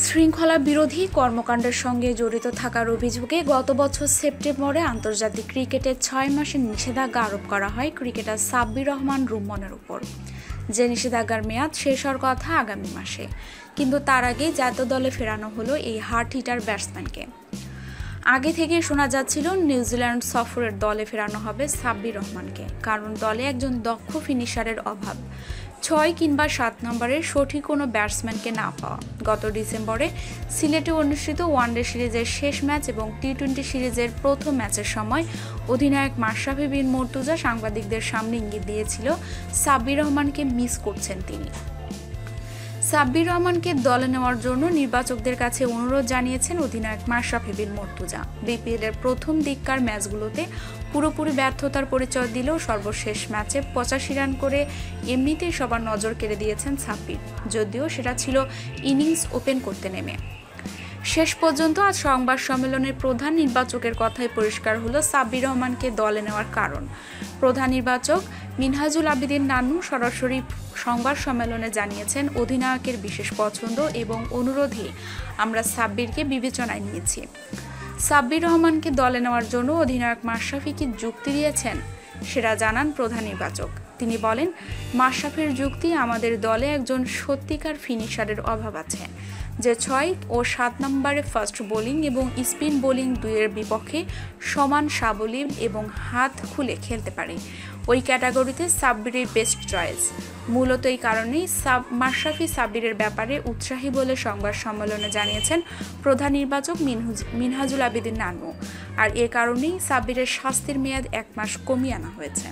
শৃঙ্খলা বিরোধী কর্মকাণ্ডের সঙ্গে জড়িত থাকার অভিযোগে গত বছর সেপ্টেম্বরে আন্তর্জাতিক ক্রিকেটের 6 মাসের নিষেধাজ্ঞা আরোপ করা হয় ক্রিকেটার সাব্বির রহমান রুম্মনের উপর। যে নিষেধাজ্ঞার মেয়াদ শেষ হওয়ার কথা আগামী মাসে, কিন্তু তার আগেই জাতীয় দলে ফেরানো হলো এই হার্ড হিটার ব্যাটসম্যানকে। আগে থেকে শোনা যাচ্ছিল নিউজিল্যান্ড সফরের দলে ফেরানো হবে সাব্বির রহমানকে, কারণ দলে একজন দক্ষ ফিনিশারের অভাব। 6 কিংবা 7 নম্বরের সঠিক কোনো ব্যাটসম্যানকে না পাওয়া। গত ডিসেম্বরে সিলেটে অনুষ্ঠিত ওয়ানডে সিরিজের শেষ ম্যাচ এবং টি-20 সিরিজের প্রথম ম্যাচের সময় অধিনায়ক মাশরাফি বিন মুর্তজা সাংবাদিকদের সামনে ইঙ্গিত দিয়েছিল সাব্বির রহমানকে মিস করছেন তিনি। সাব্বির রহমানকে দলে নেওয়ার জন্য নির্বাচকদের কাছে অনুরোধ জানিয়েছেন অধিনায়ক মাশরাফি বিন মুর্তজা। বিপিএলের প্রথম দিককার ম্যাচগুলোতে পুরোপুরি ব্যর্থতার পরিচয় দিলেও সর্বশেষ ম্যাচে 85 রান করে এমনিতেই সবার নজর কেড়ে দিয়েছেন সাব্বির, যদিও সেটা ছিল ইনিংস ওপেন করতে নেমে। শেষ পর্যন্ত আজ সংবাদ সম্মেলনের প্রধান নির্বাচকের কথাই পরিষ্কার হলো সাব্বির রহমানকে দলে নেওয়ার কারণ। প্রধান নির্বাচক মিনহাজুল আবেদিন নান্নু সরাসরি সংবাদ সম্মেলনে জানিয়েছেন, অধিনায়কের বিশেষ পছন্দ এবং অনুরোধে আমরা সাব্বিরকে বিবেচনায় নিয়েছি। সাব্বির রহমানকে দলে নেওয়ার জন্য অধিনায়ক মাশরাফি কি যুক্তি দিয়েছেন সেটা জানান প্রধান নির্বাচক। তিনি বলেন, মাশরাফির যুক্তি, আমাদের দলে একজন সত্যিকার ফিনিশারের অভাব আছে, যে 6 ও 7 নম্বরে ফাস্ট বোলিং এবং স্পিন বোলিং দুইয়ের বিপক্ষে সমান সাবলীল এবং হাত খুলে খেলতে পারে। ওই ক্যাটাগরিতে সাব্বিরের বেস্ট চয়েস। মূলত এই কারণেই মাশরাফি সাব্বিরের ব্যাপারে উৎসাহী বলে সংবাদ সম্মেলনে জানিয়েছেন প্রধান নির্বাচক মিনহাজুল আবেদিন নান্নু। আর এ কারণেই সাব্বিরের শাস্তির মেয়াদ 1 মাস কমিয়ে আনা হয়েছে।